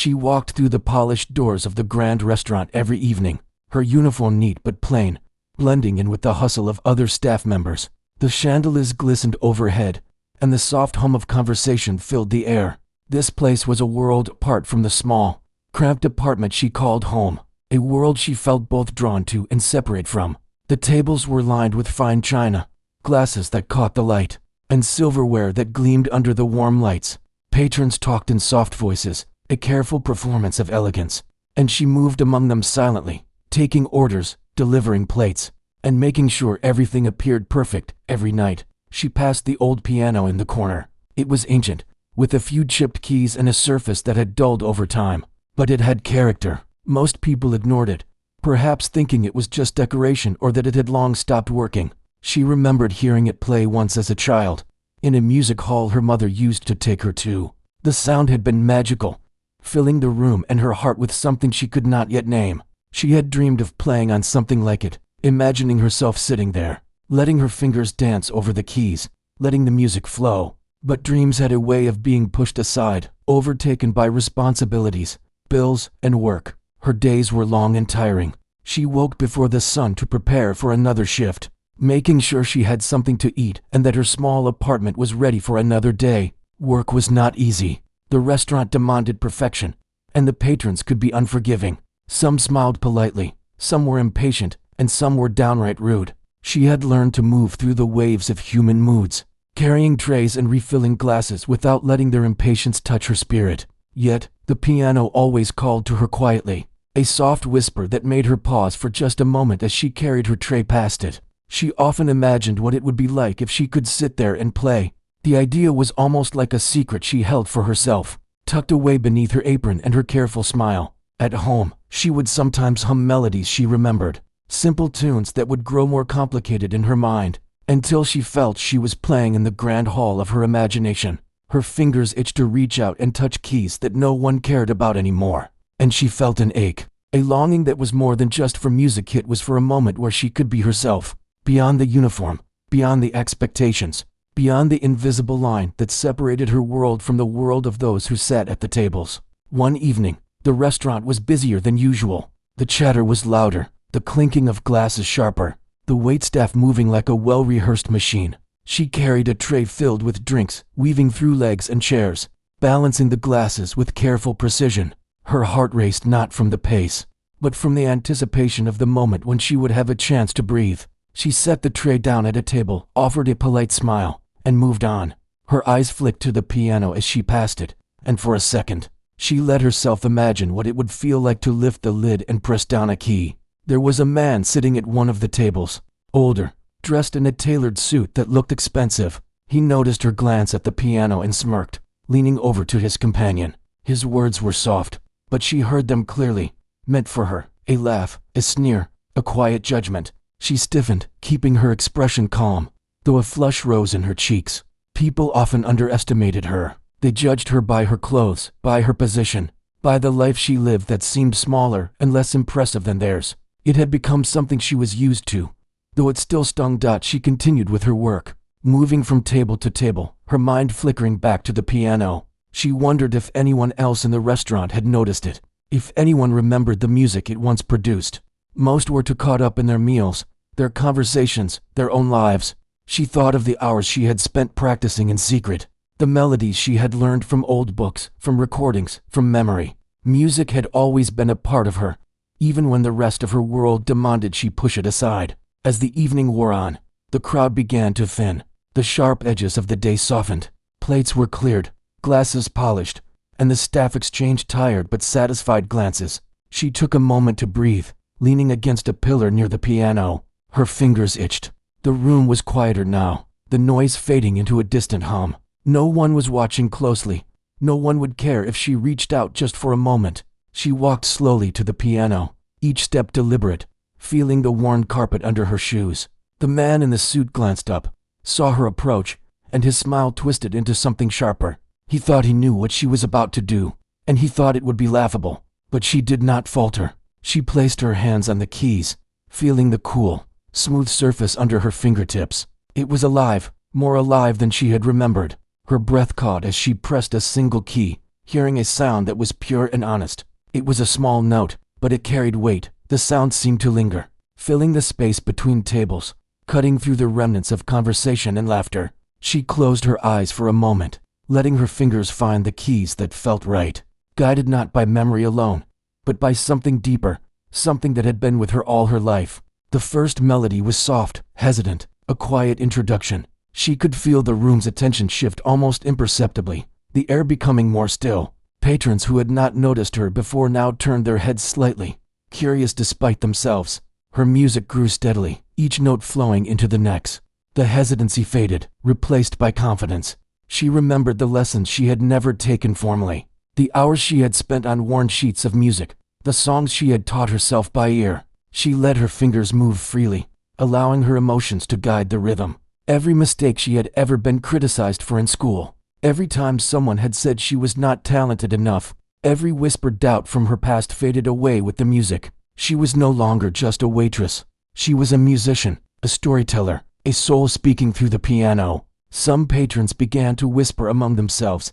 She walked through the polished doors of the grand restaurant every evening, her uniform neat but plain, blending in with the hustle of other staff members. The chandeliers glistened overhead, and the soft hum of conversation filled the air. This place was a world apart from the small, cramped apartment she called home, a world she felt both drawn to and separate from. The tables were lined with fine china, glasses that caught the light, and silverware that gleamed under the warm lights. Patrons talked in soft voices, a careful performance of elegance, and she moved among them silently, taking orders, delivering plates, and making sure everything appeared perfect every night. She passed the old piano in the corner. It was ancient, with a few chipped keys and a surface that had dulled over time, but it had character. Most people ignored it, perhaps thinking it was just decoration or that it had long stopped working. She remembered hearing it play once as a child, in a music hall her mother used to take her to. The sound had been magical, filling the room and her heart with something she could not yet name. She had dreamed of playing on something like it, imagining herself sitting there, letting her fingers dance over the keys, letting the music flow. But dreams had a way of being pushed aside, overtaken by responsibilities, bills, and work. Her days were long and tiring. She woke before the sun to prepare for another shift, making sure she had something to eat and that her small apartment was ready for another day. Work was not easy. The restaurant demanded perfection, and the patrons could be unforgiving. Some smiled politely, some were impatient, and some were downright rude. She had learned to move through the waves of human moods, carrying trays and refilling glasses without letting their impatience touch her spirit. Yet, the piano always called to her quietly, a soft whisper that made her pause for just a moment as she carried her tray past it. She often imagined what it would be like if she could sit there and play. The idea was almost like a secret she held for herself, tucked away beneath her apron and her careful smile. At home, she would sometimes hum melodies she remembered, simple tunes that would grow more complicated in her mind, until she felt she was playing in the grand hall of her imagination. Her fingers itched to reach out and touch keys that no one cared about anymore, and she felt an ache, a longing that was more than just for music. It was for a moment where she could be herself, beyond the uniform, beyond the expectations, beyond the invisible line that separated her world from the world of those who sat at the tables. One evening, the restaurant was busier than usual. The chatter was louder, the clinking of glasses sharper, the waitstaff moving like a well-rehearsed machine. She carried a tray filled with drinks, weaving through legs and chairs, balancing the glasses with careful precision. Her heart raced not from the pace, but from the anticipation of the moment when she would have a chance to breathe. She set the tray down at a table, offered a polite smile, and moved on. Her eyes flicked to the piano as she passed it, and for a second, she let herself imagine what it would feel like to lift the lid and press down a key. There was a man sitting at one of the tables, older, dressed in a tailored suit that looked expensive. He noticed her glance at the piano and smirked, leaning over to his companion. His words were soft, but she heard them clearly, meant for her, a laugh, a sneer, a quiet judgment. She stiffened, keeping her expression calm, though a flush rose in her cheeks. People often underestimated her. They judged her by her clothes, by her position, by the life she lived that seemed smaller and less impressive than theirs. It had become something she was used to. Though it still stung. She continued with her work, moving from table to table, her mind flickering back to the piano. She wondered if anyone else in the restaurant had noticed it, if anyone remembered the music it once produced. Most were too caught up in their meals, their conversations, their own lives. She thought of the hours she had spent practicing in secret, the melodies she had learned from old books, from recordings, from memory. Music had always been a part of her, even when the rest of her world demanded she push it aside. As the evening wore on, the crowd began to thin. The sharp edges of the day softened. Plates were cleared, glasses polished, and the staff exchanged tired but satisfied glances. She took a moment to breathe, leaning against a pillar near the piano. Her fingers itched. The room was quieter now, the noise fading into a distant hum. No one was watching closely. No one would care if she reached out just for a moment. She walked slowly to the piano, each step deliberate, feeling the worn carpet under her shoes. The man in the suit glanced up, saw her approach, and his smile twisted into something sharper. He thought he knew what she was about to do, and he thought it would be laughable. But she did not falter. She placed her hands on the keys, feeling the cool, smooth surface under her fingertips. It was alive, more alive than she had remembered. Her breath caught as she pressed a single key, hearing a sound that was pure and honest. It was a small note, but it carried weight. The sound seemed to linger, filling the space between tables, cutting through the remnants of conversation and laughter. She closed her eyes for a moment, letting her fingers find the keys that felt right, guided not by memory alone, but by something deeper, something that had been with her all her life. The first melody was soft, hesitant, a quiet introduction. She could feel the room's attention shift almost imperceptibly, the air becoming more still. Patrons who had not noticed her before now turned their heads slightly, curious despite themselves. Her music grew steadily, each note flowing into the next. The hesitancy faded, replaced by confidence. She remembered the lessons she had never taken formally, the hours she had spent on worn sheets of music, the songs she had taught herself by ear. She let her fingers move freely, allowing her emotions to guide the rhythm. Every mistake she had ever been criticized for in school, every time someone had said she was not talented enough, every whispered doubt from her past faded away with the music. She was no longer just a waitress. She was a musician, a storyteller, a soul speaking through the piano. Some patrons began to whisper among themselves,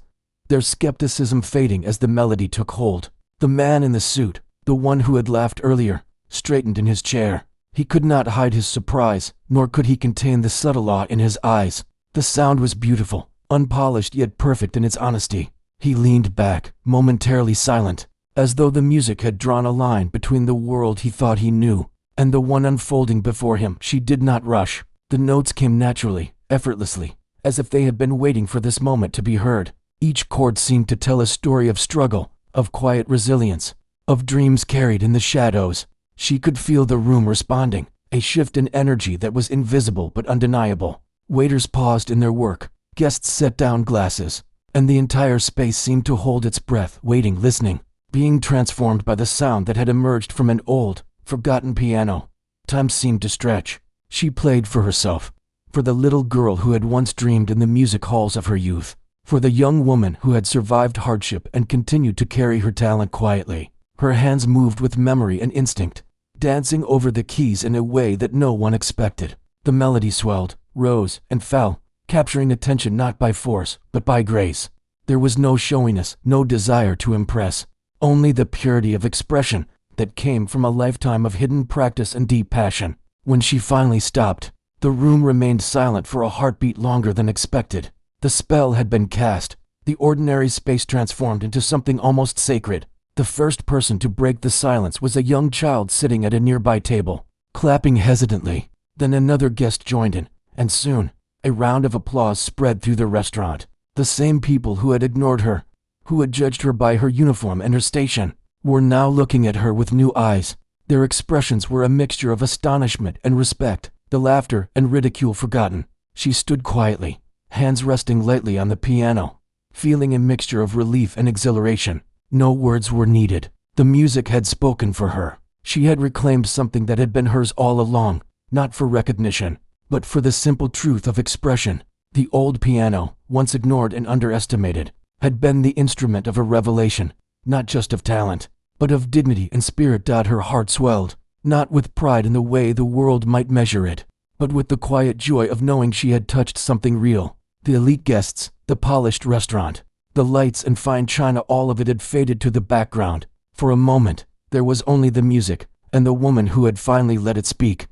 their skepticism fading as the melody took hold. The man in the suit, the one who had laughed earlier, straightened in his chair. He could not hide his surprise, nor could he contain the subtle awe in his eyes. The sound was beautiful, unpolished yet perfect in its honesty. He leaned back, momentarily silent, as though the music had drawn a line between the world he thought he knew and the one unfolding before him. She did not rush. The notes came naturally, effortlessly, as if they had been waiting for this moment to be heard. Each chord seemed to tell a story of struggle, of quiet resilience, of dreams carried in the shadows. She could feel the room responding, a shift in energy that was invisible but undeniable. Waiters paused in their work, guests set down glasses, and the entire space seemed to hold its breath, waiting, listening, being transformed by the sound that had emerged from an old, forgotten piano. Time seemed to stretch. She played for herself, for the little girl who had once dreamed in the music halls of her youth, for the young woman who had survived hardship and continued to carry her talent quietly. Her hands moved with memory and instinct, dancing over the keys in a way that no one expected. The melody swelled, rose, and fell, capturing attention not by force, but by grace. There was no showiness, no desire to impress, only the purity of expression that came from a lifetime of hidden practice and deep passion. When she finally stopped, the room remained silent for a heartbeat longer than expected. The spell had been cast, the ordinary space transformed into something almost sacred. The first person to break the silence was a young child sitting at a nearby table, clapping hesitantly. Then another guest joined in, and soon, a round of applause spread through the restaurant. The same people who had ignored her, who had judged her by her uniform and her station, were now looking at her with new eyes. Their expressions were a mixture of astonishment and respect, the laughter and ridicule forgotten. She stood quietly, hands resting lightly on the piano, feeling a mixture of relief and exhilaration. No words were needed. The music had spoken for her. She had reclaimed something that had been hers all along, not for recognition, but for the simple truth of expression. The old piano, once ignored and underestimated, had been the instrument of a revelation, not just of talent, but of dignity and spirit. Her heart swelled, not with pride in the way the world might measure it, but with the quiet joy of knowing she had touched something real. The elite guests, the polished restaurant, the lights and fine china, all of it had faded to the background. For a moment, there was only the music, and the woman who had finally let it speak.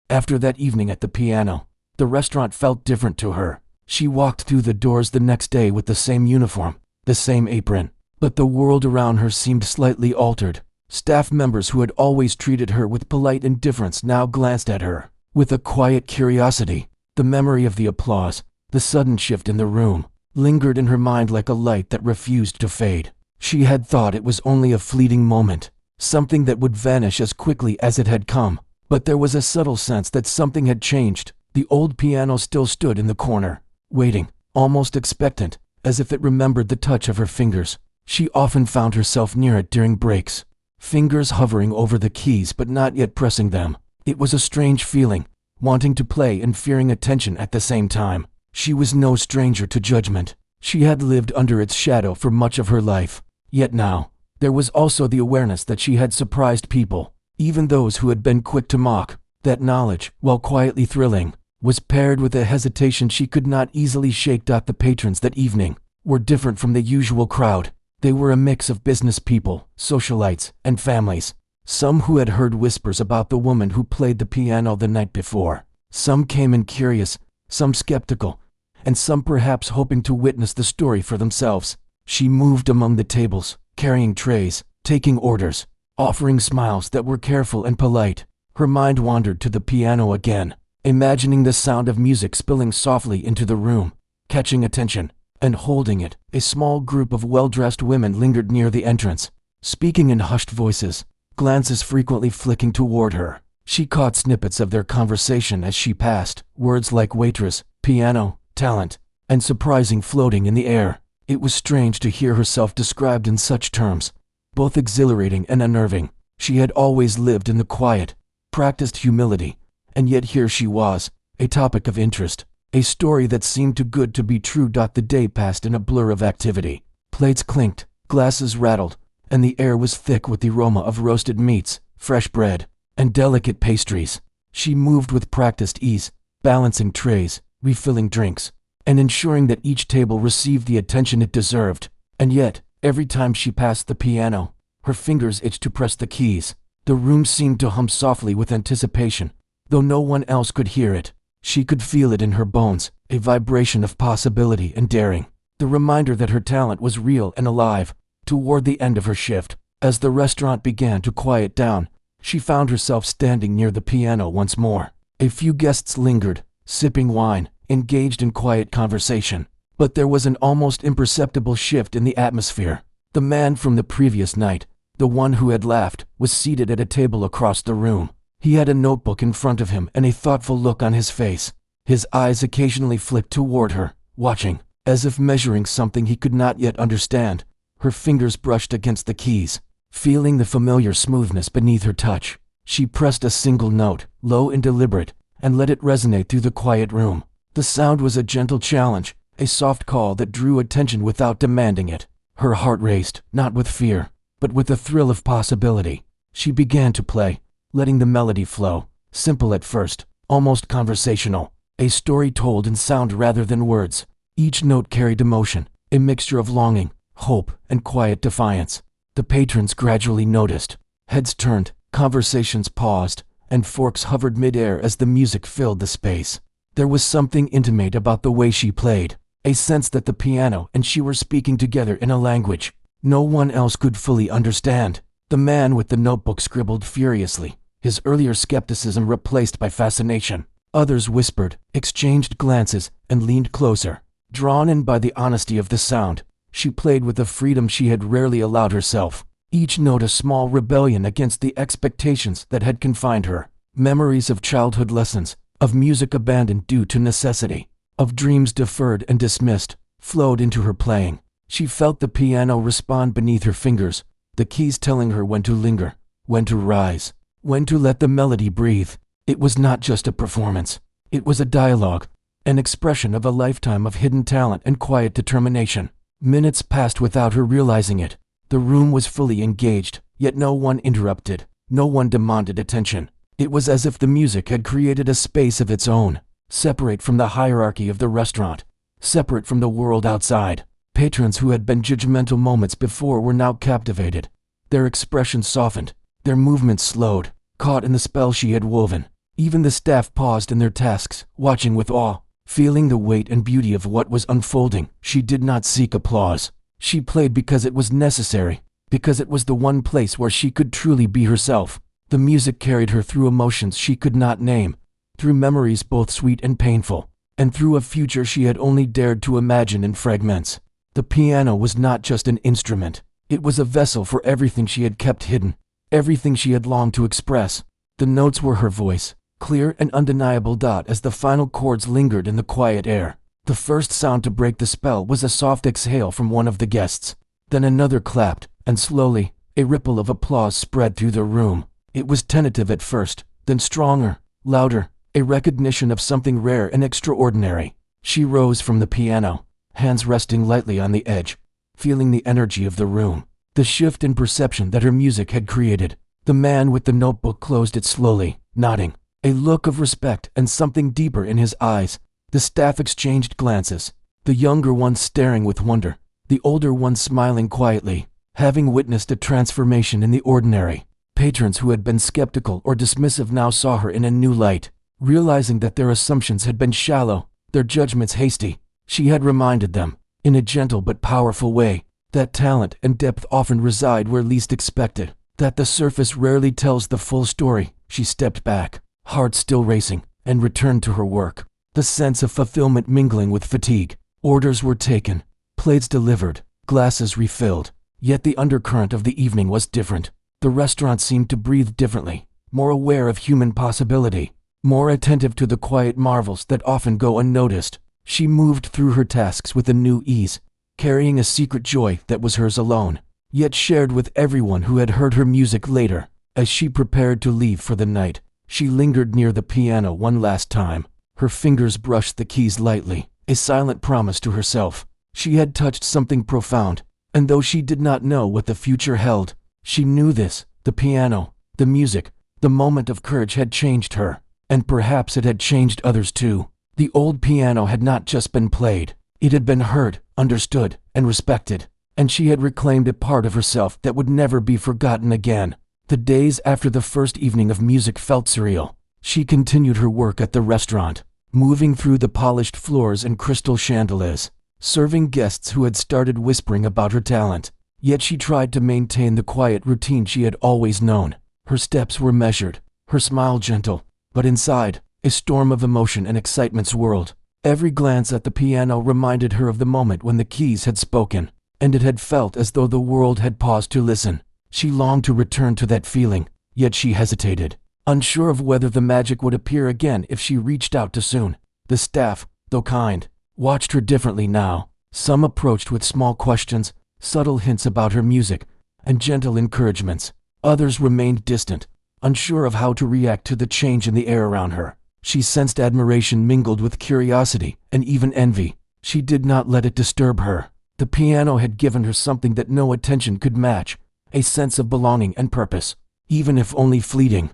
After that evening at the piano, the restaurant felt different to her. She walked through the doors the next day with the same uniform, the same apron, but the world around her seemed slightly altered. Staff members who had always treated her with polite indifference now glanced at her with a quiet curiosity. The memory of the applause, the sudden shift in the room, lingered in her mind like a light that refused to fade. She had thought it was only a fleeting moment, something that would vanish as quickly as it had come. But there was a subtle sense that something had changed. The old piano still stood in the corner, waiting, almost expectant, as if it remembered the touch of her fingers. She often found herself near it during breaks, fingers hovering over the keys but not yet pressing them. It was a strange feeling, wanting to play and fearing attention at the same time. She was no stranger to judgment. She had lived under its shadow for much of her life. Yet now, there was also the awareness that she had surprised people, even those who had been quick to mock. That knowledge, while quietly thrilling, was paired with a hesitation she could not easily shake. The patrons that evening were different from the usual crowd. They were a mix of business people, socialites, and families. Some who had heard whispers about the woman who played the piano the night before. Some came in curious, some skeptical, and some perhaps hoping to witness the story for themselves. She moved among the tables, carrying trays, taking orders, offering smiles that were careful and polite. Her mind wandered to the piano again, imagining the sound of music spilling softly into the room, catching attention, and holding it. A small group of well-dressed women lingered near the entrance, speaking in hushed voices, glances frequently flicking toward her. She caught snippets of their conversation as she passed, words like waitress, piano, talent, and surprising floating in the air. It was strange to hear herself described in such terms, both exhilarating and unnerving. She had always lived in the quiet, practiced humility, and yet here she was, a topic of interest, a story that seemed too good to be true. The day passed in a blur of activity. Plates clinked, glasses rattled, and the air was thick with the aroma of roasted meats, fresh bread, and delicate pastries. She moved with practiced ease, balancing trays, refilling drinks, and ensuring that each table received the attention it deserved. And yet, every time she passed the piano, her fingers itched to press the keys. The room seemed to hum softly with anticipation, though no one else could hear it. She could feel it in her bones, a vibration of possibility and daring, the reminder that her talent was real and alive. Toward the end of her shift, as the restaurant began to quiet down, she found herself standing near the piano once more. A few guests lingered, sipping wine, engaged in quiet conversation. But there was an almost imperceptible shift in the atmosphere. The man from the previous night, the one who had laughed, was seated at a table across the room. He had a notebook in front of him and a thoughtful look on his face. His eyes occasionally flicked toward her, watching, as if measuring something he could not yet understand. Her fingers brushed against the keys, feeling the familiar smoothness beneath her touch. She pressed a single note, low and deliberate, and let it resonate through the quiet room. The sound was a gentle challenge, a soft call that drew attention without demanding it. Her heart raced, not with fear, but with a thrill of possibility. She began to play, letting the melody flow, simple at first, almost conversational, a story told in sound rather than words. Each note carried emotion, a mixture of longing, hope, and quiet defiance. The patrons gradually noticed. Heads turned, conversations paused, and forks hovered mid-air as the music filled the space. There was something intimate about the way she played, a sense that the piano and she were speaking together in a language no one else could fully understand. The man with the notebook scribbled furiously, his earlier skepticism replaced by fascination. Others whispered, exchanged glances, and leaned closer. Drawn in by the honesty of the sound, she played with a freedom she had rarely allowed herself, each note a small rebellion against the expectations that had confined her. Memories of childhood lessons, of music abandoned due to necessity, of dreams deferred and dismissed, flowed into her playing. She felt the piano respond beneath her fingers, the keys telling her when to linger, when to rise, when to let the melody breathe. It was not just a performance. It was a dialogue, an expression of a lifetime of hidden talent and quiet determination. Minutes passed without her realizing it. The room was fully engaged, yet no one interrupted, no one demanded attention. It was as if the music had created a space of its own, separate from the hierarchy of the restaurant, separate from the world outside. Patrons who had been judgmental moments before were now captivated. Their expressions softened, their movements slowed, caught in the spell she had woven. Even the staff paused in their tasks, watching with awe, feeling the weight and beauty of what was unfolding. She did not seek applause. She played because it was necessary, because it was the one place where she could truly be herself. The music carried her through emotions she could not name, through memories both sweet and painful, and through a future she had only dared to imagine in fragments. The piano was not just an instrument. It was a vessel for everything she had kept hidden, everything she had longed to express. The notes were her voice, clear and undeniable. As the final chords lingered in the quiet air, the first sound to break the spell was a soft exhale from one of the guests. Then another clapped, and slowly, a ripple of applause spread through the room. It was tentative at first, then stronger, louder, a recognition of something rare and extraordinary. She rose from the piano, hands resting lightly on the edge, feeling the energy of the room, the shift in perception that her music had created. The man with the notebook closed it slowly, nodding, a look of respect and something deeper in his eyes. The staff exchanged glances, the younger one staring with wonder, the older one smiling quietly, having witnessed a transformation in the ordinary. Patrons who had been skeptical or dismissive now saw her in a new light, realizing that their assumptions had been shallow, their judgments hasty. She had reminded them, in a gentle but powerful way, that talent and depth often reside where least expected, that the surface rarely tells the full story. She stepped back, heart still racing, and returned to her work, the sense of fulfillment mingling with fatigue. Orders were taken, plates delivered, glasses refilled, yet the undercurrent of the evening was different. The restaurant seemed to breathe differently, more aware of human possibility, more attentive to the quiet marvels that often go unnoticed. She moved through her tasks with a new ease, carrying a secret joy that was hers alone, yet shared with everyone who had heard her music later. As she prepared to leave for the night, she lingered near the piano one last time. Her fingers brushed the keys lightly, a silent promise to herself. She had touched something profound, and though she did not know what the future held, she knew this: the piano, the music, the moment of courage had changed her, and perhaps it had changed others too. The old piano had not just been played, it had been heard, understood, and respected, and she had reclaimed a part of herself that would never be forgotten again. The days after the first evening of music felt surreal. She continued her work at the restaurant, moving through the polished floors and crystal chandeliers, serving guests who had started whispering about her talent. Yet she tried to maintain the quiet routine she had always known. Her steps were measured, her smile gentle, but inside, a storm of emotion and excitement swirled. Every glance at the piano reminded her of the moment when the keys had spoken, and it had felt as though the world had paused to listen. She longed to return to that feeling, yet she hesitated, unsure of whether the magic would appear again if she reached out too soon. The staff, though kind, watched her differently now. Some approached with small questions, subtle hints about her music, and gentle encouragements. Others remained distant, unsure of how to react to the change in the air around her. She sensed admiration mingled with curiosity and even envy. She did not let it disturb her. The piano had given her something that no attention could match, a sense of belonging and purpose, even if only fleeting.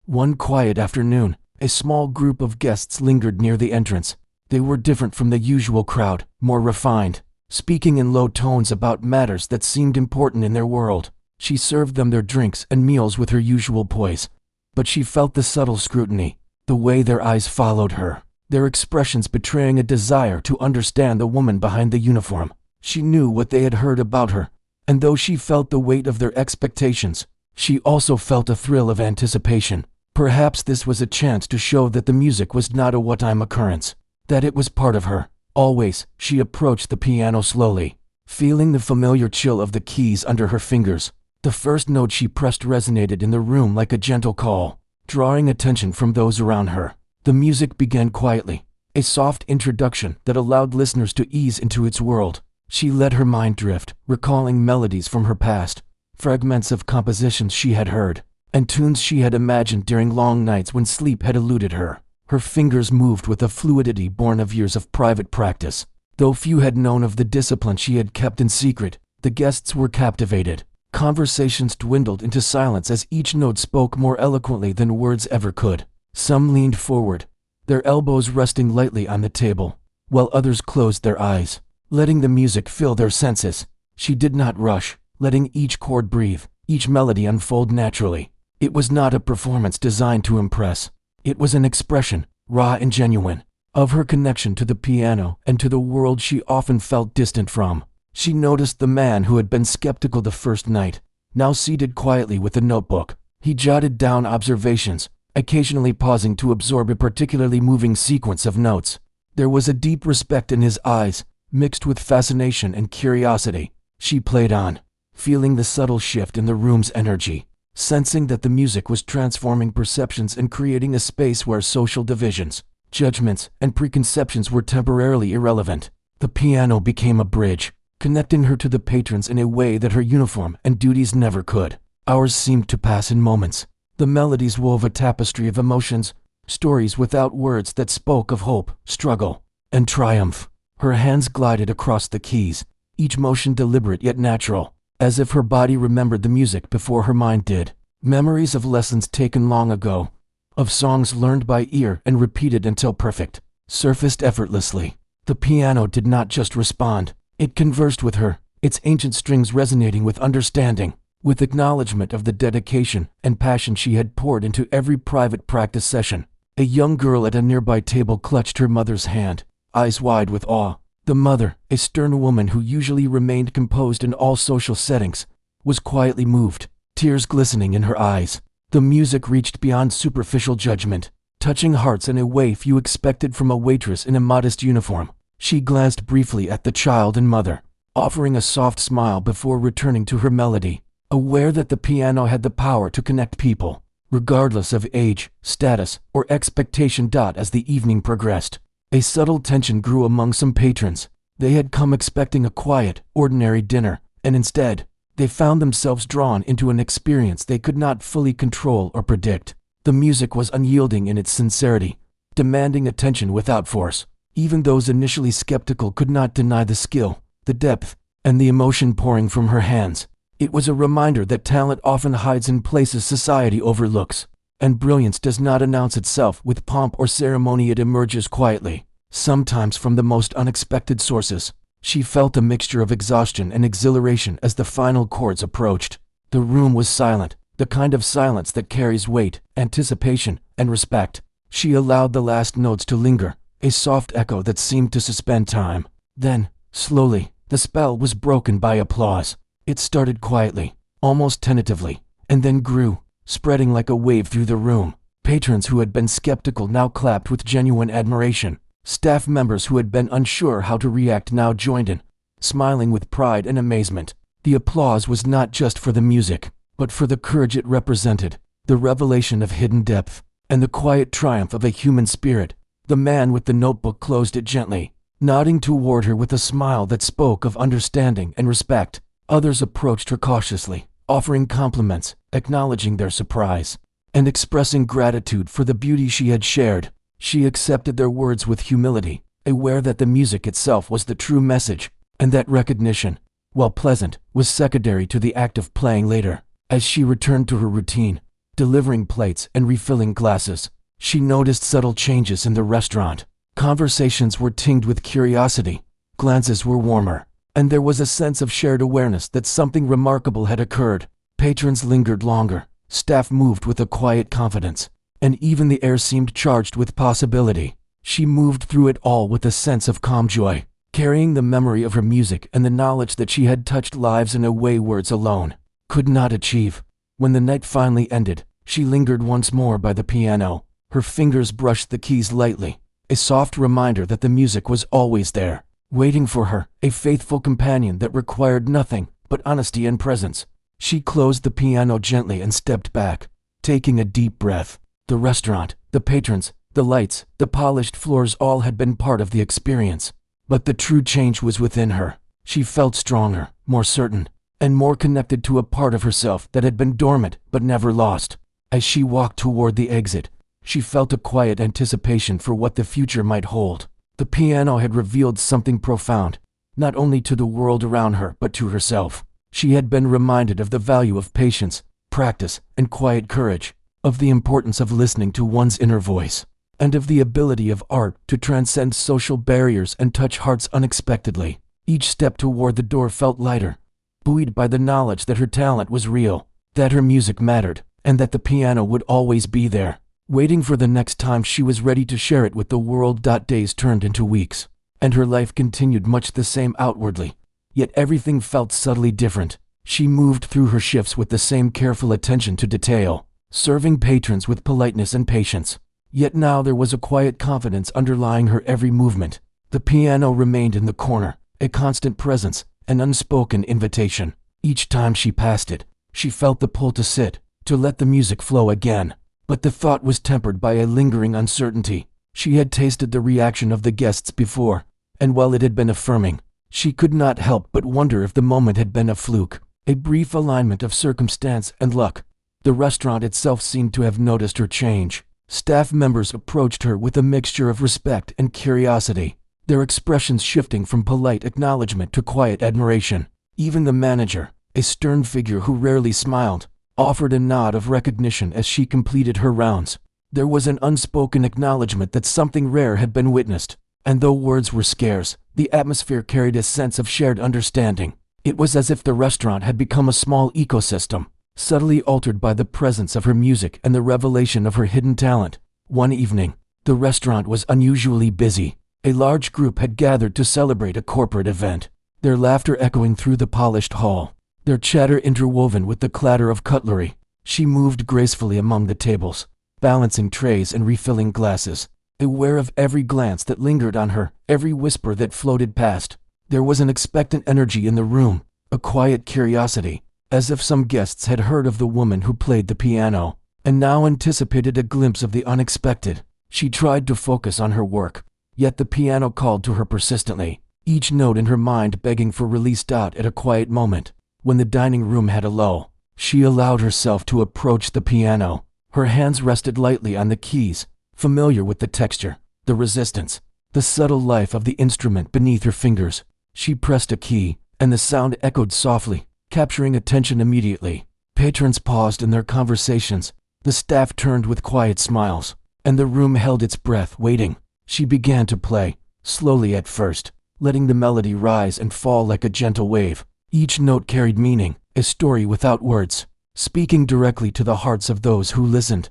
One quiet afternoon, a small group of guests lingered near the entrance. They were different from the usual crowd, more refined, speaking in low tones about matters that seemed important in their world. She served them their drinks and meals with her usual poise, but she felt the subtle scrutiny, the way their eyes followed her, their expressions betraying a desire to understand the woman behind the uniform. She knew what they had heard about her, and though she felt the weight of their expectations, she also felt a thrill of anticipation. Perhaps this was a chance to show that the music was not a one-time occurrence, that it was part of her. Always, she approached the piano slowly, feeling the familiar chill of the keys under her fingers. The first note she pressed resonated in the room like a gentle call, drawing attention from those around her. The music began quietly, a soft introduction that allowed listeners to ease into its world. She let her mind drift, recalling melodies from her past, fragments of compositions she had heard, and tunes she had imagined during long nights when sleep had eluded her. Her fingers moved with a fluidity born of years of private practice. Though few had known of the discipline she had kept in secret, the guests were captivated. Conversations dwindled into silence as each note spoke more eloquently than words ever could. Some leaned forward, their elbows resting lightly on the table, while others closed their eyes, letting the music fill their senses. She did not rush, letting each chord breathe, each melody unfold naturally. It was not a performance designed to impress. It was an expression, raw and genuine, of her connection to the piano and to the world she often felt distant from. She noticed the man who had been skeptical the first night, now seated quietly with a notebook. He jotted down observations, occasionally pausing to absorb a particularly moving sequence of notes. There was a deep respect in his eyes, mixed with fascination and curiosity. She played on, feeling the subtle shift in the room's energy, sensing that the music was transforming perceptions and creating a space where social divisions, judgments, and preconceptions were temporarily irrelevant. The piano became a bridge, connecting her to the patrons in a way that her uniform and duties never could. Hours seemed to pass in moments. The melodies wove a tapestry of emotions, stories without words that spoke of hope, struggle, and triumph. Her hands glided across the keys, each motion deliberate yet natural, as if her body remembered the music before her mind did. Memories of lessons taken long ago, of songs learned by ear and repeated until perfect, surfaced effortlessly. The piano did not just respond, It conversed with her, its ancient strings resonating with understanding, with acknowledgement of the dedication and passion she had poured into every private practice session. A young girl at a nearby table clutched her mother's hand, eyes wide with awe. The mother, a stern woman who usually remained composed in all social settings, was quietly moved, tears glistening in her eyes. The music reached beyond superficial judgment, touching hearts in a way few expected from a waitress in a modest uniform. She glanced briefly at the child and mother, offering a soft smile before returning to her melody, aware that the piano had the power to connect people, regardless of age, status, or expectation. As the evening progressed, a subtle tension grew among some patrons. They had come expecting a quiet, ordinary dinner, and instead, they found themselves drawn into an experience they could not fully control or predict. The music was unyielding in its sincerity, demanding attention without force. Even those initially skeptical could not deny the skill, the depth, and the emotion pouring from her hands. It was a reminder that talent often hides in places society overlooks, and brilliance does not announce itself with pomp or ceremony. It emerges quietly, sometimes from the most unexpected sources. She felt a mixture of exhaustion and exhilaration as the final chords approached. The room was silent, the kind of silence that carries weight, anticipation, and respect. She allowed the last notes to linger, a soft echo that seemed to suspend time. Then, slowly, the spell was broken by applause. It started quietly, almost tentatively, and then grew, spreading like a wave through the room. Patrons who had been skeptical now clapped with genuine admiration. Staff members who had been unsure how to react now joined in, smiling with pride and amazement. The applause was not just for the music, but for the courage it represented, the revelation of hidden depth, and the quiet triumph of a human spirit. The man with the notebook closed it gently, nodding toward her with a smile that spoke of understanding and respect. Others approached her cautiously, offering compliments, acknowledging their surprise, and expressing gratitude for the beauty she had shared. She accepted their words with humility, aware that the music itself was the true message, and that recognition, while pleasant, was secondary to the act of playing later. As she returned to her routine, delivering plates and refilling glasses, she noticed subtle changes in the restaurant. Conversations were tinged with curiosity, glances were warmer, and there was a sense of shared awareness that something remarkable had occurred. Patrons lingered longer, staff moved with a quiet confidence, and even the air seemed charged with possibility. She moved through it all with a sense of calm joy, carrying the memory of her music and the knowledge that she had touched lives in a way words alone could not achieve. When the night finally ended, she lingered once more by the piano. Her fingers brushed the keys lightly, a soft reminder that the music was always there, waiting for her, a faithful companion that required nothing but honesty and presence. She closed the piano gently and stepped back, taking a deep breath. The restaurant, the patrons, the lights, the polished floors all had been part of the experience. But the true change was within her. She felt stronger, more certain, and more connected to a part of herself that had been dormant but never lost. As she walked toward the exit, she felt a quiet anticipation for what the future might hold. The piano had revealed something profound, not only to the world around her but to herself. She had been reminded of the value of patience, practice, and quiet courage, of the importance of listening to one's inner voice, and of the ability of art to transcend social barriers and touch hearts unexpectedly. Each step toward the door felt lighter, buoyed by the knowledge that her talent was real, that her music mattered, and that the piano would always be there, waiting for the next time she was ready to share it with the world. Days turned into weeks, and her life continued much the same outwardly, yet everything felt subtly different. She moved through her shifts with the same careful attention to detail, serving patrons with politeness and patience. Yet now there was a quiet confidence underlying her every movement. The piano remained in the corner, a constant presence, an unspoken invitation. Each time she passed it, she felt the pull to sit, to let the music flow again. But the thought was tempered by a lingering uncertainty. She had tasted the reaction of the guests before, and while it had been affirming, she could not help but wonder if the moment had been a fluke, a brief alignment of circumstance and luck. The restaurant itself seemed to have noticed her change. Staff members approached her with a mixture of respect and curiosity, their expressions shifting from polite acknowledgement to quiet admiration. Even the manager, a stern figure who rarely smiled, offered a nod of recognition as she completed her rounds. There was an unspoken acknowledgement that something rare had been witnessed, and though words were scarce, The atmosphere carried a sense of shared understanding. It was as if the restaurant had become a small ecosystem, subtly altered by the presence of her music and the revelation of her hidden talent. One evening, the restaurant was unusually busy. A large group had gathered to celebrate a corporate event, their laughter echoing through the polished hall, their chatter interwoven with the clatter of cutlery. She moved gracefully among the tables, balancing trays and refilling glasses, aware of every glance that lingered on her, every whisper that floated past. There was an expectant energy in the room, a quiet curiosity, as if some guests had heard of the woman who played the piano, and now anticipated a glimpse of the unexpected. She tried to focus on her work, yet the piano called to her persistently, each note in her mind begging for release. At a quiet moment, when the dining room had a lull, she allowed herself to approach the piano. Her hands rested lightly on the keys, familiar with the texture, the resistance, the subtle life of the instrument beneath her fingers. She pressed a key, and the sound echoed softly, capturing attention immediately. Patrons paused in their conversations, the staff turned with quiet smiles, and the room held its breath, waiting. She began to play, slowly at first, letting the melody rise and fall like a gentle wave. Each note carried meaning, a story without words, speaking directly to the hearts of those who listened.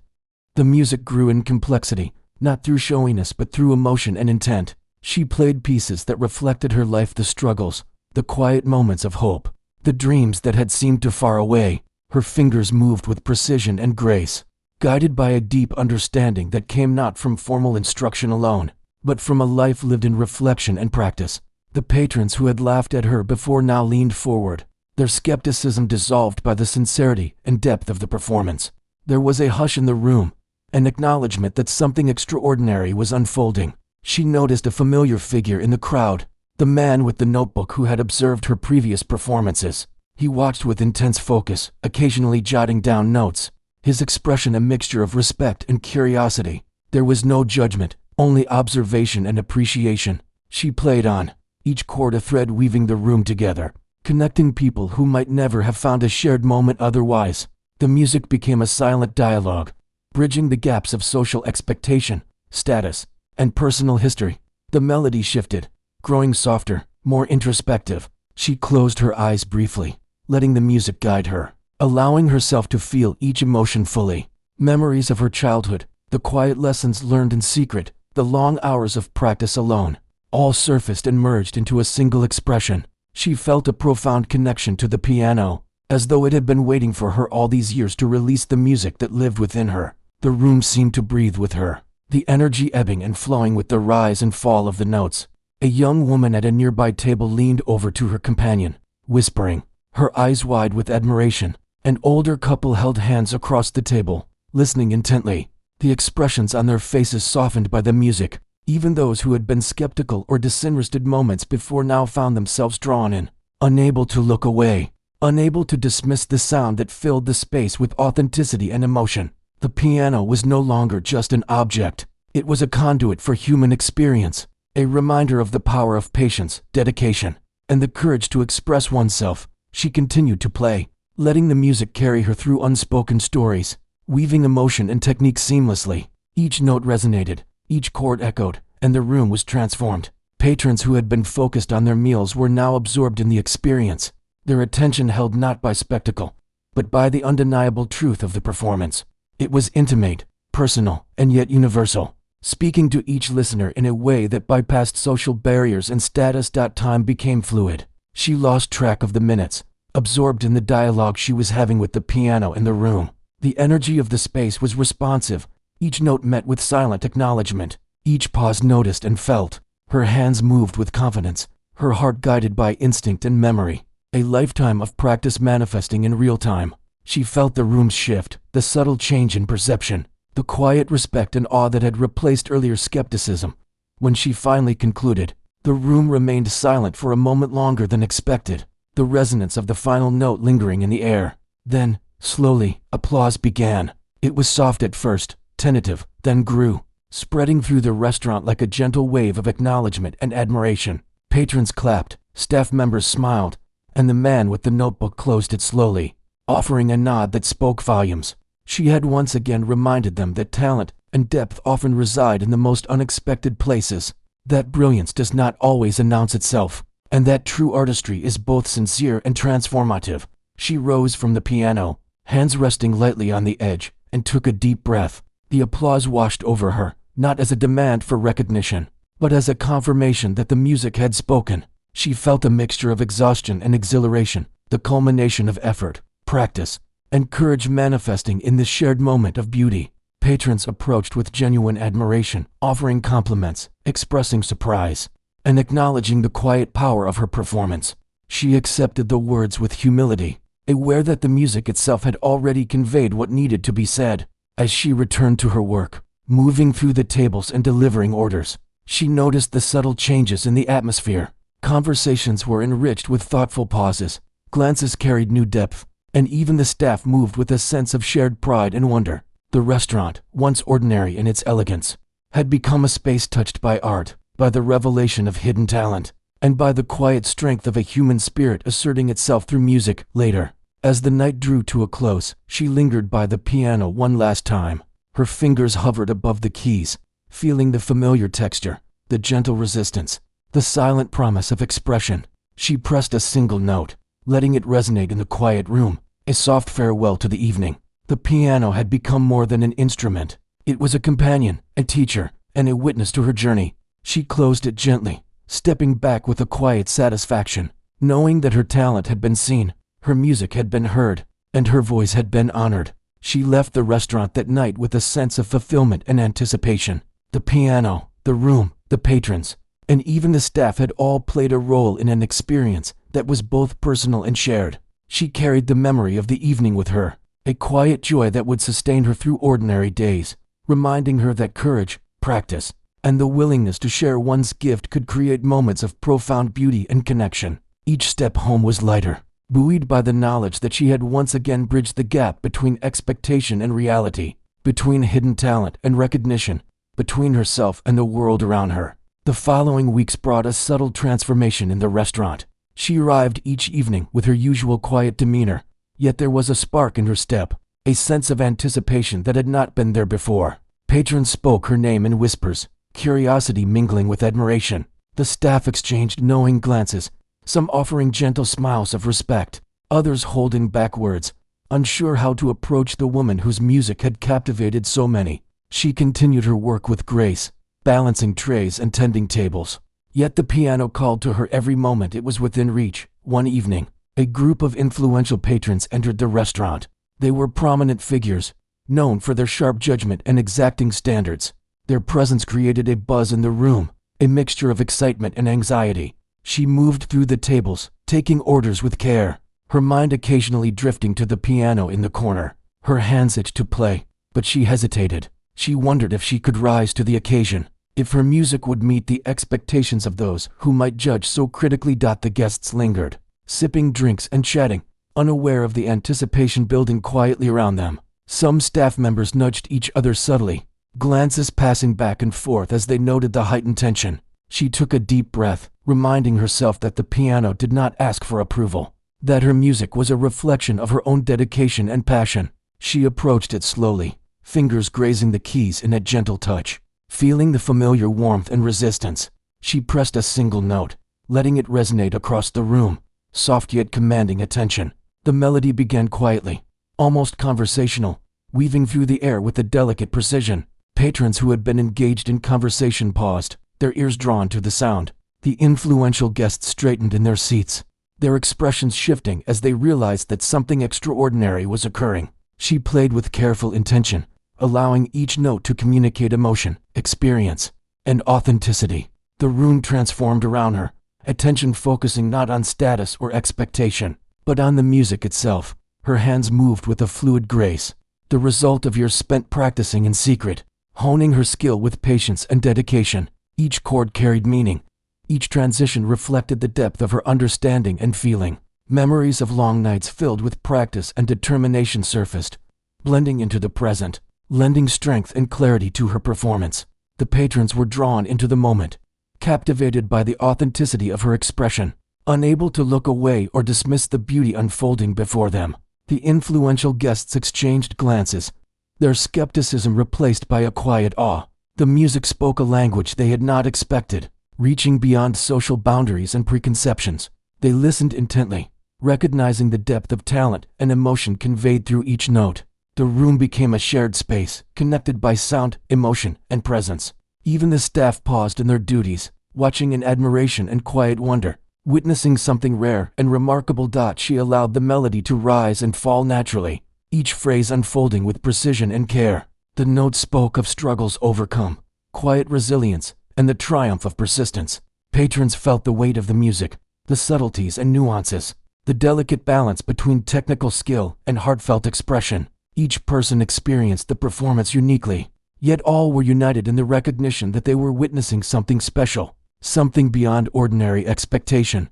The music grew in complexity, not through showiness but through emotion and intent. She played pieces that reflected her life, the struggles, the quiet moments of hope, the dreams that had seemed too far away. Her fingers moved with precision and grace, guided by a deep understanding that came not from formal instruction alone, but from a life lived in reflection and practice. The patrons who had laughed at her before now leaned forward, their skepticism dissolved by the sincerity and depth of the performance. There was a hush in the room, an acknowledgement that something extraordinary was unfolding. She noticed a familiar figure in the crowd, the man with the notebook who had observed her previous performances. He watched with intense focus, occasionally jotting down notes, his expression a mixture of respect and curiosity. There was no judgment, only observation and appreciation. She played on, each chord a thread weaving the room together, connecting people who might never have found a shared moment otherwise. The music became a silent dialogue, bridging the gaps of social expectation, status, and personal history. The melody shifted, growing softer, more introspective. She closed her eyes briefly, letting the music guide her, allowing herself to feel each emotion fully. Memories of her childhood, the quiet lessons learned in secret, the long hours of practice alone, all surfaced and merged into a single expression. She felt a profound connection to the piano, as though it had been waiting for her all these years to release the music that lived within her. The room seemed to breathe with her, the energy ebbing and flowing with the rise and fall of the notes. A young woman at a nearby table leaned over to her companion, whispering, her eyes wide with admiration. An older couple held hands across the table, listening intently, the expressions on their faces softened by the music. Even those who had been skeptical or disinterested moments before now found themselves drawn in, unable to look away, unable to dismiss the sound that filled the space with authenticity and emotion. The piano was no longer just an object. It was a conduit for human experience, a reminder of the power of patience, dedication, and the courage to express oneself. She continued to play, letting the music carry her through unspoken stories, weaving emotion and technique seamlessly. Each note resonated, each chord echoed, and the room was transformed. Patrons who had been focused on their meals were now absorbed in the experience, their attention held not by spectacle, but by the undeniable truth of the performance. It was intimate, personal, and yet universal, speaking to each listener in a way that bypassed social barriers and status. Time became fluid. She lost track of the minutes, absorbed in the dialogue she was having with the piano in the room. The energy of the space was responsive, each note met with silent acknowledgement, each pause noticed and felt. Her hands moved with confidence, her heart guided by instinct and memory, a lifetime of practice manifesting in real time. She felt the room's shift, the subtle change in perception, the quiet respect and awe that had replaced earlier skepticism. When she finally concluded, the room remained silent for a moment longer than expected, the resonance of the final note lingering in the air. Then, slowly, applause began. It was soft at first, tentative, then grew, spreading through the restaurant like a gentle wave of acknowledgement and admiration. Patrons clapped, staff members smiled, and the man with the notebook closed it slowly, offering a nod that spoke volumes. She had once again reminded them that talent and depth often reside in the most unexpected places. that brilliance does not always announce itself, and that true artistry is both sincere and transformative. She rose from the piano, hands resting lightly on the edge, and took a deep breath. The applause washed over her, not as a demand for recognition, but as a confirmation that the music had spoken. She felt a mixture of exhaustion and exhilaration, the culmination of effort, practice, and courage manifesting in this shared moment of beauty. Patrons approached with genuine admiration, offering compliments, expressing surprise, and acknowledging the quiet power of her performance. She accepted the words with humility, aware that the music itself had already conveyed what needed to be said. As she returned to her work, moving through the tables and delivering orders, she noticed the subtle changes in the atmosphere. Conversations were enriched with thoughtful pauses, glances carried new depth, and even the staff moved with a sense of shared pride and wonder. The restaurant, once ordinary in its elegance, had become a space touched by art, by the revelation of hidden talent, and by the quiet strength of a human spirit asserting itself through music. Later, as the night drew to a close, she lingered by the piano one last time. Her fingers hovered above the keys, feeling the familiar texture, the gentle resistance, the silent promise of expression. She pressed a single note, letting it resonate in the quiet room, a soft farewell to the evening. The piano had become more than an instrument. It was a companion, a teacher, and a witness to her journey. She closed it gently, stepping back with a quiet satisfaction, knowing that her talent had been seen, her music had been heard, and her voice had been honored. She left the restaurant that night with a sense of fulfillment and anticipation. The piano, the room, the patrons, and even the staff had all played a role in an experience that was both personal and shared. She carried the memory of the evening with her, a quiet joy that would sustain her through ordinary days, reminding her that courage, practice, and the willingness to share one's gift could create moments of profound beauty and connection. Each step home was lighter, buoyed by the knowledge that she had once again bridged the gap between expectation and reality, between hidden talent and recognition, between herself and the world around her. The following weeks brought a subtle transformation in the restaurant. She arrived each evening with her usual quiet demeanor, yet there was a spark in her step, a sense of anticipation that had not been there before. Patrons spoke her name in whispers, curiosity mingling with admiration. The staff exchanged knowing glances, some offering gentle smiles of respect, others holding back words, unsure how to approach the woman whose music had captivated so many. She continued her work with grace, balancing trays and tending tables. Yet the piano called to her every moment it was within reach. One evening, a group of influential patrons entered the restaurant. They were prominent figures, known for their sharp judgment and exacting standards. Their presence created a buzz in the room, a mixture of excitement and anxiety. She moved through the tables, taking orders with care, her mind occasionally drifting to the piano in the corner. Her hands itched to play, but she hesitated. She wondered if she could rise to the occasion, if her music would meet the expectations of those who might judge so critically. The guests lingered, sipping drinks and chatting, unaware of the anticipation building quietly around them. Some staff members nudged each other subtly, glances passing back and forth as they noted the heightened tension. She took a deep breath, reminding herself that the piano did not ask for approval, that her music was a reflection of her own dedication and passion. She approached it slowly, fingers grazing the keys in a gentle touch. Feeling the familiar warmth and resistance, she pressed a single note, letting it resonate across the room, soft yet commanding attention. The melody began quietly, almost conversational, weaving through the air with a delicate precision. Patrons who had been engaged in conversation paused, their ears drawn to the sound. The influential guests straightened in their seats, their expressions shifting as they realized that something extraordinary was occurring. She played with careful intention, allowing each note to communicate emotion, experience, and authenticity. The room transformed around her, attention focusing not on status or expectation, but on the music itself. Her hands moved with a fluid grace, the result of years spent practicing in secret, honing her skill with patience and dedication. Each chord carried meaning. Each transition reflected the depth of her understanding and feeling. Memories of long nights filled with practice and determination surfaced, blending into the present, lending strength and clarity to her performance. The patrons were drawn into the moment, captivated by the authenticity of her expression, unable to look away or dismiss the beauty unfolding before them. The influential guests exchanged glances, their skepticism replaced by a quiet awe. The music spoke a language they had not expected, reaching beyond social boundaries and preconceptions. They listened intently, recognizing the depth of talent and emotion conveyed through each note. The room became a shared space, connected by sound, emotion, and presence. Even the staff paused in their duties, watching in admiration and quiet wonder, witnessing something rare and remarkable. She allowed the melody to rise and fall naturally, each phrase unfolding with precision and care. The notes spoke of struggles overcome, quiet resilience, and the triumph of persistence. Patrons felt the weight of the music, the subtleties and nuances, the delicate balance between technical skill and heartfelt expression. Each person experienced the performance uniquely, yet all were united in the recognition that they were witnessing something special, something beyond ordinary expectation.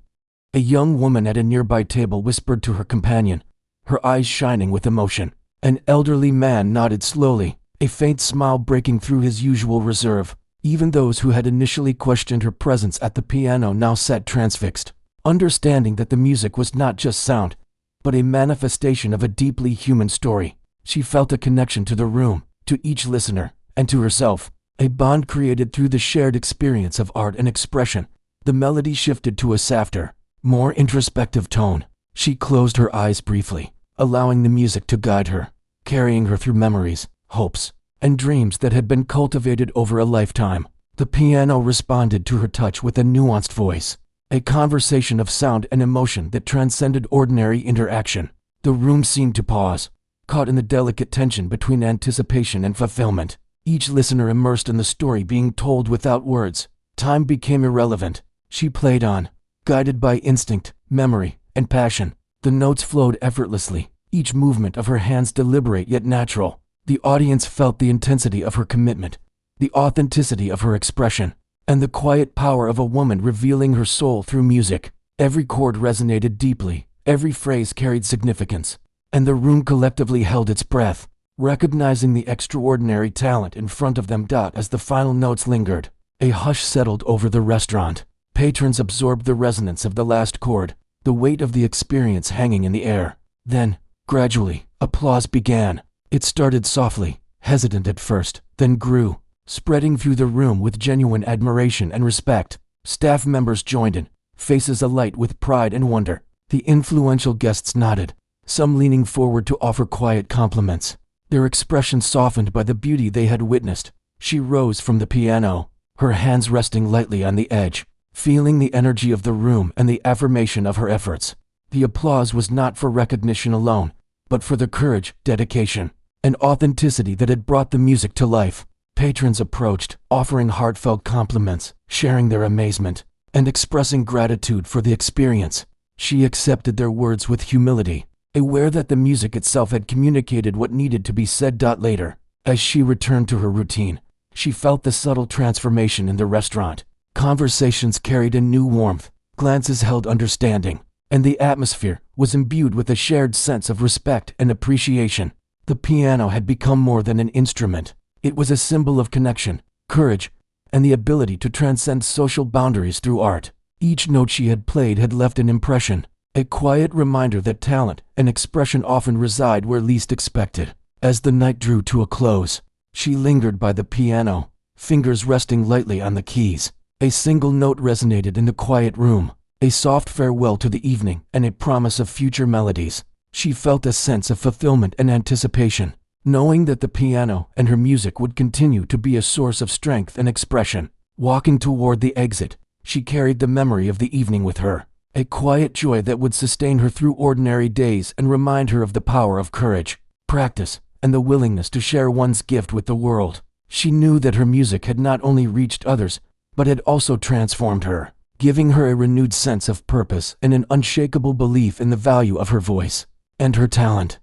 A young woman at a nearby table whispered to her companion, her eyes shining with emotion. An elderly man nodded slowly, a faint smile breaking through his usual reserve. Even those who had initially questioned her presence at the piano now sat transfixed, understanding that the music was not just sound, but a manifestation of a deeply human story. She felt a connection to the room, to each listener, and to herself, a bond created through the shared experience of art and expression. The melody shifted to a softer, more introspective tone. She closed her eyes briefly, allowing the music to guide her, carrying her through memories, hopes, and dreams that had been cultivated over a lifetime. The piano responded to her touch with a nuanced voice, a conversation of sound and emotion that transcended ordinary interaction. The room seemed to pause, caught in the delicate tension between anticipation and fulfillment, each listener immersed in the story being told without words. Time became irrelevant. She played on, guided by instinct, memory, and passion. The notes flowed effortlessly, each movement of her hands deliberate yet natural. The audience felt the intensity of her commitment, the authenticity of her expression, and the quiet power of a woman revealing her soul through music. Every chord resonated deeply, every phrase carried significance, and the room collectively held its breath, recognizing the extraordinary talent in front of them. As the final notes lingered, a hush settled over the restaurant. Patrons absorbed the resonance of the last chord, the weight of the experience hanging in the air. Then, gradually, applause began. It started softly, hesitant at first, then grew, spreading through the room with genuine admiration and respect. Staff members joined in, faces alight with pride and wonder. The influential guests nodded, some leaning forward to offer quiet compliments, their expressions softened by the beauty they had witnessed. She rose from the piano, her hands resting lightly on the edge, feeling the energy of the room and the affirmation of her efforts. The applause was not for recognition alone, but for the courage, dedication, and authenticity that had brought the music to life. Patrons approached, offering heartfelt compliments, sharing their amazement, and expressing gratitude for the experience. She accepted their words with humility, aware that the music itself had communicated what needed to be said. Later, as she returned to her routine, she felt the subtle transformation in the restaurant. Conversations carried a new warmth, glances held understanding, and the atmosphere was imbued with a shared sense of respect and appreciation. The piano had become more than an instrument. It was a symbol of connection, courage, and the ability to transcend social boundaries through art. Each note she had played had left an impression, a quiet reminder that talent and expression often reside where least expected. As the night drew to a close, she lingered by the piano, fingers resting lightly on the keys. A single note resonated in the quiet room, a soft farewell to the evening and a promise of future melodies. She felt a sense of fulfillment and anticipation, knowing that the piano and her music would continue to be a source of strength and expression. Walking toward the exit, she carried the memory of the evening with her, a quiet joy that would sustain her through ordinary days and remind her of the power of courage, practice, and the willingness to share one's gift with the world. She knew that her music had not only reached others, but had also transformed her, giving her a renewed sense of purpose and an unshakable belief in the value of her voice and her talent.